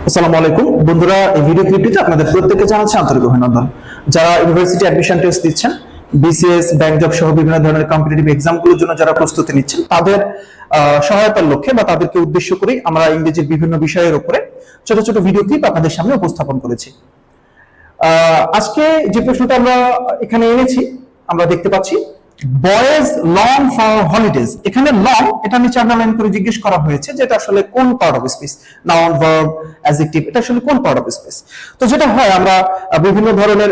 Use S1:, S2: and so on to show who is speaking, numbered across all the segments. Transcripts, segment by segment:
S1: আসসালামু আলাইকুম বন্ধুরা, এই ভিডিও ক্লিপটিতে আপনাদের প্রত্যেককে জানাচ্ছি আন্তরিক অভিনন্দন। যারা ইউনিভার্সিটি অ্যাডমিশন টেস্ট দিচ্ছেন, বিসিএস, ব্যাংক জব সহ বিভিন্ন ধরনের কম্পিটিটিভ এক্সামগুলোর জন্য যারা প্রস্তুতি নিচ্ছেন, তাদের সহায়তার লক্ষ্যে বা তাদেরকে উদ্দেশ্য করে আমরা ইংরেজির বিভিন্ন বিষয়ের উপরে ছোট ছোট ভিডিও ক্লিপ আপনাদের সামনে উপস্থাপন করেছি। আজকে যে প্রশ্নটা আমরা এখানে এনেছি, আমরা দেখতে পাচ্ছি বয়েজ লং ফর হলিডেজ। এখানে লং, এটা নিচে আন্ডারলাইন করে জিজ্ঞেস করা হয়েছে যে এটা আসলে কোন part of speech, noun, verb, adjective, এটা আসলে কোন পার্ট অফ স্পিচ। তো যেটা হয়, আমরা বিভিন্ন ধরনের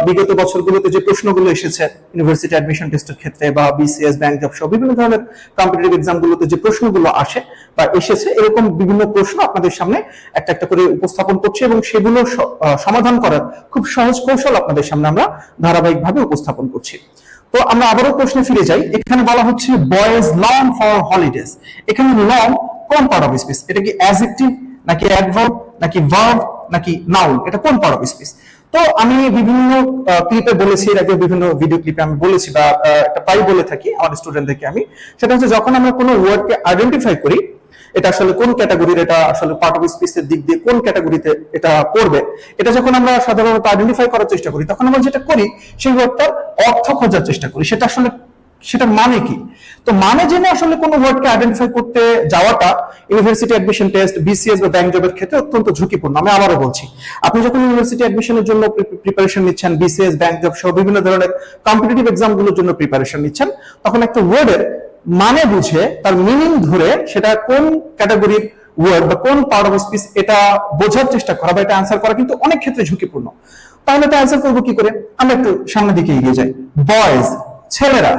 S1: বিগত বছরগুলোতে যে প্রশ্নগুলো এসেছে ইউনিভার্সিটি অ্যাডমিশন টেস্টের ক্ষেত্রে বা বিসিএস, ব্যাংক জব সহ বিভিন্ন ধরনের কম্পিটিটিভ এক্সামগুলোতে যে প্রশ্নগুলো আসে বা এসেছে, এরকম বিভিন্ন প্রশ্ন আপনাদের সামনে একটা একটা করে উপস্থাপন করছি এবং সেগুলো সমাধান করার খুব সহজ কৌশল আপনাদের সামনে আমরা ধারাবাহিকভাবে উপস্থাপন করছি। তো আমরা আবারও প্রশ্নে ফিরে যাই। এখানে বলা হচ্ছে বয়েজ লং ফর হলিডেজ। এখানে লং কোন পার্ট অফ স্পিচ? এটা কি অ্যাডজেক্টিভ নাকি অ্যাডভার্ব নাকি ভার্ব নাকি নাউন? এটা কোন পার্ট অফ স্পিচ? তো আমি বিভিন্ন ক্লিপে বলেছি, এর আগে বিভিন্ন ভিডিও ক্লিপে আমি বলেছি বা একটা প্রায় বলে থাকি আমার স্টুডেন্টদেরকে আমি, সেটা হচ্ছে যখন আমরা কোনো ওয়ার্ডকে আইডেন্টিফাই করি এটা আসলে কোন ক্যাটাগরির, এটা আসলে পার্ট অফ স্পিচের দিক দিয়ে কোন ক্যাটাগরিতে এটা পড়বে, এটা যখন আমরা সাধারণত আইডেন্টিফাই করার চেষ্টা করি, তখন আমরা যেটা করি সেই ওয়ার্ডটার অর্থ খোঁজার চেষ্টা করি, সেটা আসলে সেটার মানে কি। তো মানে জেনে আসলে কোন ওয়ার্ডকে আইডেন্টিফাই করতে যাওয়াটা ইউনিভার্সিটি অ্যাডমিশন টেস্ট, বিসিএস বা ব্যাংক জবের ক্ষেত্রে অত্যন্ত ঝুঁকিপূর্ণ। আমি আবারও বলছি, আপনি যখন ইউনিভার্সিটি অ্যাডমিশনের জন্য প্রিপারেশন নিচ্ছেন, বিসিএস, ব্যাংক জব সহ বিভিন্ন ধরনের কম্পিটিটিভ এক্সামগুলোর জন্য প্রিপারেশন নিচ্ছেন, তখন একটা ওয়ার্ডের মানে বুঝে, তার মিনিং ধরে, সেটা কোন ক্যাটাগরির ওয়ার্ড বা কোন পার্ট অফ স্পিচ এটা বোঝার চেষ্টা করা বা এটা অ্যান্সার করা কিন্তু অনেক ক্ষেত্রে ঝুঁকিপূর্ণ। তাহলে এটা অ্যান্সার করবো কি করে? আমরা একটু সামনের দিকে এগিয়ে যাই। বয়েজ, ছেলেরা,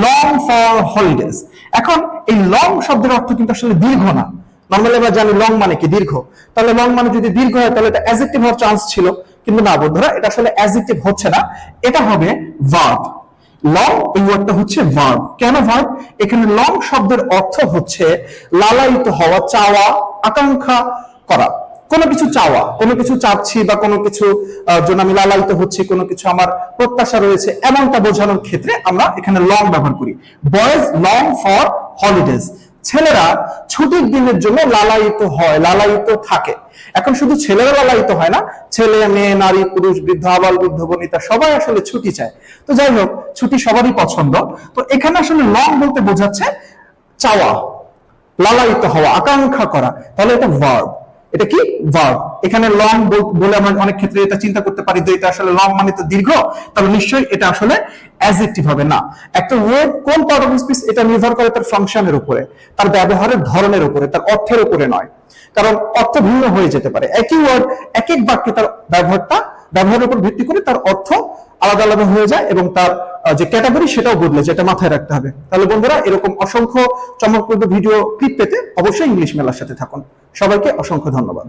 S1: লং ফর হলিডেজ। এখন এই লং শব্দের অর্থ কিন্তু আসলে দীর্ঘ না। নর্মালি আমরা জানি লং মানে কি দীর্ঘ, তাহলে লং মানে যদি দীর্ঘ হয় তাহলে এটা অ্যাডজেক্টিভ হওয়ার চান্স ছিল, কিন্তু না বন্ধুরা, এটা আসলে অ্যাডজেক্টিভ হচ্ছে না, এটা হবে ভার্ব। লং এই ওয়ার্ডটা হচ্ছে ভার্ব। কেন ভার্ব? এখানে লং শব্দের অর্থ হচ্ছে লালায়িত হওয়া, চাওয়া, আকাঙ্ক্ষা করা। কোনো কিছু চাওয়া, কোনো কিছু চাচ্ছি বা কোনো কিছু জন্য আমি লালায়িত হচ্ছি, কোনো কিছু আমার প্রত্যাশা রয়েছে, এমনটা বোঝানোর ক্ষেত্রে আমরা এখানে লং ব্যবহার করি। Boys long for holidays. ছেলেরা ছুটির দিনের জন্য লালায়িত হয়, লালায়িত থাকে। এখন শুধু ছেলেরা লালায়িত হয় না, ছেলে, মেয়ে, নারী, পুরুষ, বৃদ্ধ, আবাল, বৃদ্ধ, বনিতা সবাই আসলে ছুটি চায়। তো যাই হোক, ছুটি সবারই পছন্দ। তো এখানে আসলে লং বলতে বোঝাচ্ছে চাওয়া, লালায়িত হওয়া, আকাঙ্ক্ষা করা। তাহলে এটা ভার্ব। এটা কি? ভার্ব। এখানে লং বলে আমরা অনেক ক্ষেত্রে এটা চিন্তা করতে পারি যে এটা আসলে লং মানে তো দীর্ঘ, তাহলে নিশ্চয়ই এটা আসলে অ্যাডজেক্টিভ হবে না। একটা ওয়ার্ড কোন পার্ট অফ স্পিচ এটা নির্ভর করে তার ফাংশনের উপরে, তার ব্যবহারের ধরনের উপরে, তার অর্থের উপরে নয়। কারণ অর্থ ভিন্ন হয়ে যেতে পারে। একই ওয়ার্ড এক এক বাক্যে তার ব্যবহারের উপর ভিত্তি করে তার অর্থ আলাদা আলাদা হয়ে যায় এবং তার যে ক্যাটাগরি সেটাও বদলে, যেটা মাথায় রাখতে হবে। তাহলে বন্ধুরা, এরকম অসংখ্য চমকপ্রদ ভিডিও ক্লিপ পেতে অবশ্যই ইংলিশ মেলার সাথে থাকুন। সবাইকে অসংখ্য ধন্যবাদ।